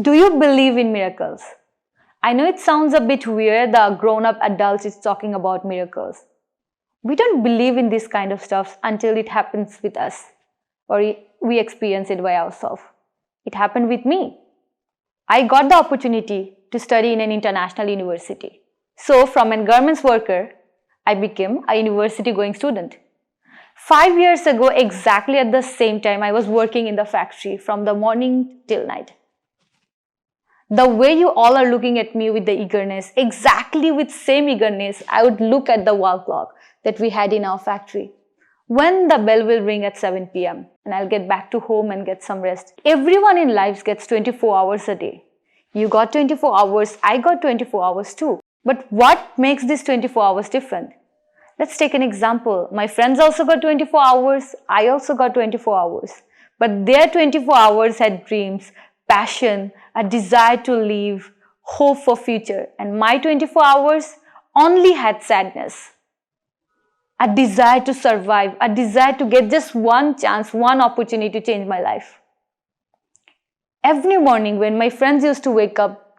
Do you believe in miracles? I know it sounds a bit weird, the grown-up adult is talking about miracles. We don't believe in this kind of stuff until it happens with us or we experience it by ourselves. It happened with me. I got the opportunity to study in an international university. So from a garments worker, I became a university-going student. 5 years ago, exactly at the same time, I was working in the factory from the morning till night. The way you all are looking at me with the eagerness, exactly with same eagerness, I would look at the wall clock that we had in our factory. When the bell will ring at 7 p.m. and I'll get back to home and get some rest. Everyone in life gets 24 hours a day. You got 24 hours, I got 24 hours too. But what makes these 24 hours different? Let's take an example. My friends also got 24 hours, I also got 24 hours. But their 24 hours had dreams, passion, a desire to live, hope for future. And my 24 hours only had sadness. A desire to survive, a desire to get just one chance, one opportunity to change my life. Every morning when my friends used to wake up,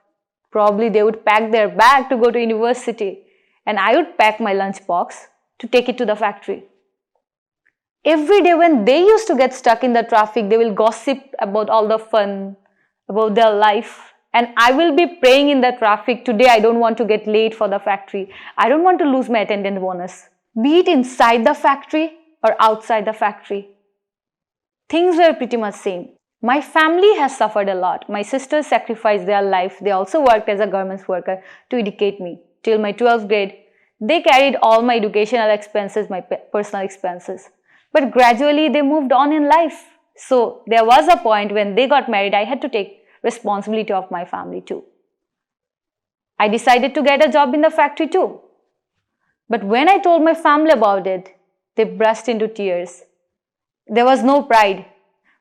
probably they would pack their bag to go to university and I would pack my lunch box to take it to the factory. Every day when they used to get stuck in the traffic, they will gossip about all the fun, about their life. And I will be praying in the traffic, today I don't want to get late for the factory. I don't want to lose my attendance bonus. Be it inside the factory or outside the factory. Things were pretty much same. My family has suffered a lot. My sisters sacrificed their life. They also worked as a garments worker to educate me. Till my 12th grade, they carried all my educational expenses, my personal expenses. But gradually they moved on in life. So there was a point when they got married, I had to take responsibility of my family too. I decided to get a job in the factory too. But when I told my family about it, they burst into tears. There was no pride.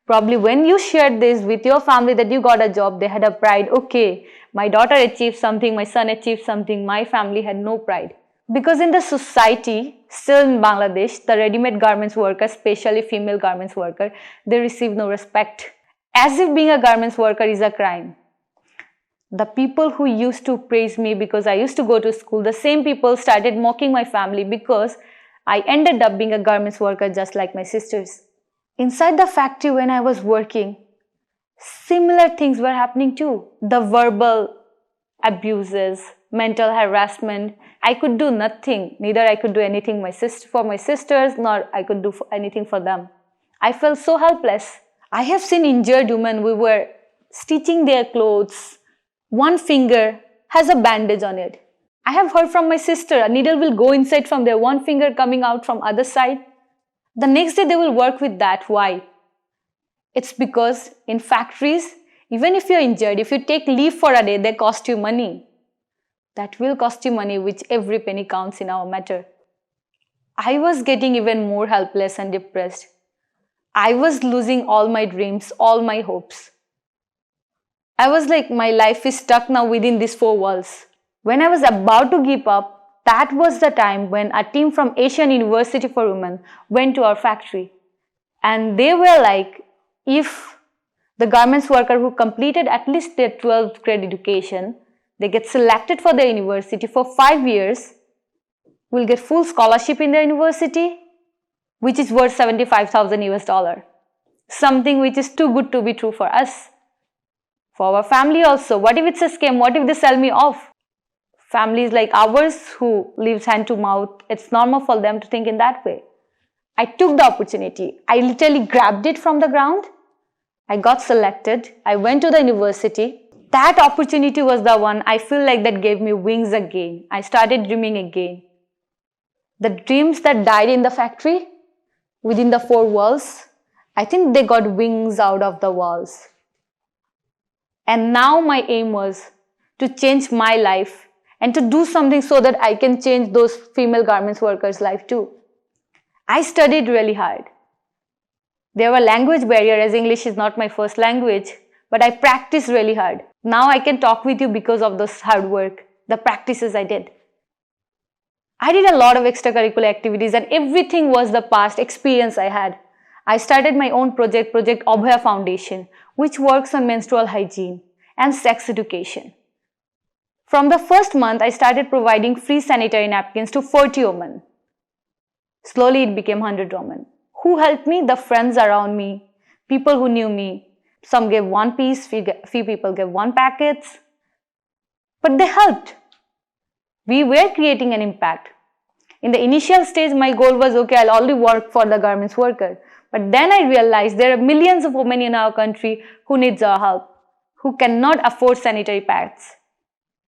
Probably when you shared this with your family that you got a job, they had a pride. Okay, my daughter achieved something, my son achieved something. My family had no pride. Because in the society, still in Bangladesh, the ready-made garments worker, especially female garments worker, they receive no respect. As if being a garments worker is a crime. The people who used to praise me because I used to go to school, the same people started mocking my family because I ended up being a garments worker just like my sisters. Inside the factory when I was working, similar things were happening too. The verbal abuses, mental harassment. I could do nothing. Neither I could do anything for my sisters, nor I could do anything for them. I felt so helpless. I have seen injured women who were stitching their clothes. One finger has a bandage on it. I have heard from my sister, a needle will go inside from their one finger coming out from other side. The next day they will work with that. Why? It's because in factories, even if you're injured, if you take leave for a day, they cost you money. That will cost you money, which every penny counts in our matter. I was getting even more helpless and depressed. I was losing all my dreams, all my hopes. I was like, my life is stuck now within these four walls. When I was about to give up, that was the time when a team from Asian University for Women went to our factory. And they were like, if the garments worker who completed at least their 12th grade education, they get selected for their university for 5 years, will get full scholarship in their university, which is worth $75,000 US. Something which is too good to be true for us. For our family also. What if it's a scam? What if they sell me off? Families like ours who lives hand to mouth, it's normal for them to think in that way. I took the opportunity. I literally grabbed it from the ground. I got selected. I went to the university. That opportunity was the one I feel like that gave me wings again. I started dreaming again. The dreams that died in the factory, within the four walls, I think they got wings out of the walls. And now my aim was to change my life and to do something so that I can change those female garments workers' life too. I studied really hard. There were language barriers as English is not my first language, but I practiced really hard. Now I can talk with you because of this hard work, the practices I did. I did a lot of extracurricular activities and everything was the past experience I had. I started my own project Ovoya Foundation, which works on menstrual hygiene. and sex education. From the first month, I started providing free sanitary napkins to 40 women. Slowly, it became 100 women. Who helped me? The friends around me, people who knew me. Some gave one piece, few people gave one packet. But they helped. We were creating an impact. In the initial stage, my goal was, okay, I'll only work for the garments worker. But then I realized there are millions of women in our country who needs our help, who cannot afford sanitary pads.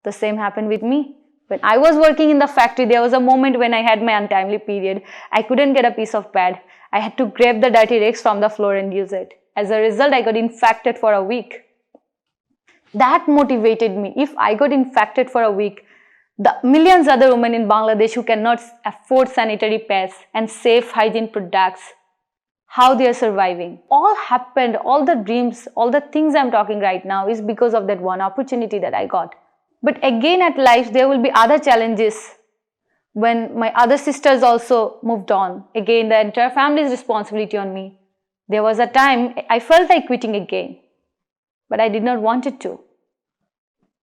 The same happened with me. When I was working in the factory, there was a moment when I had my untimely period. I couldn't get a piece of pad. I had to grab the dirty rags from the floor and use it. As a result, I got infected for a week. That motivated me. If I got infected for a week, the millions other women in Bangladesh who cannot afford sanitary pads and safe hygiene products, how they are surviving. All happened, all the dreams, all the things I'm talking right now is because of that one opportunity that I got. But again at life, there will be other challenges. When my other sisters also moved on, again the entire family's responsibility on me. There was a time I felt like quitting again, but I did not want it to.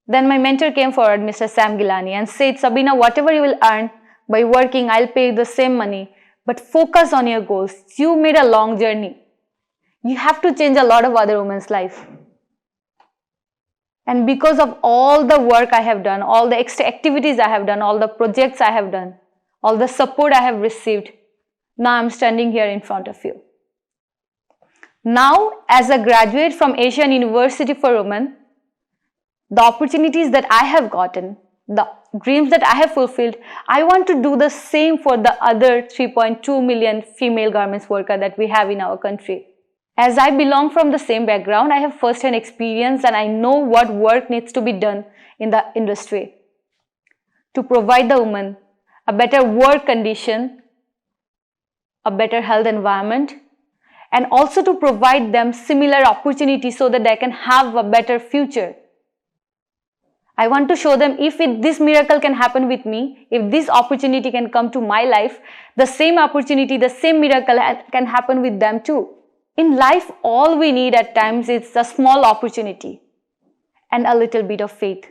Then my mentor came forward, Mr. Sam Gilani, and said, Sabina, whatever you will earn by working, I'll pay you the same money, but focus on your goals. You made a long journey. You have to change a lot of other women's life. And because of all the work I have done, all the extra activities I have done, all the projects I have done, all the support I have received, now I'm standing here in front of you. Now, as a graduate from Asian University for Women, the opportunities that I have gotten, the dreams that I have fulfilled, I want to do the same for the other 3.2 million female garments workers that we have in our country. As I belong from the same background, I have first-hand experience and I know what work needs to be done in the industry to provide the women a better work condition, a better health environment, and also to provide them similar opportunities so that they can have a better future. I want to show them if this miracle can happen with me, if this opportunity can come to my life, the same opportunity, the same miracle can happen with them too. In life, all we need at times is a small opportunity and a little bit of faith.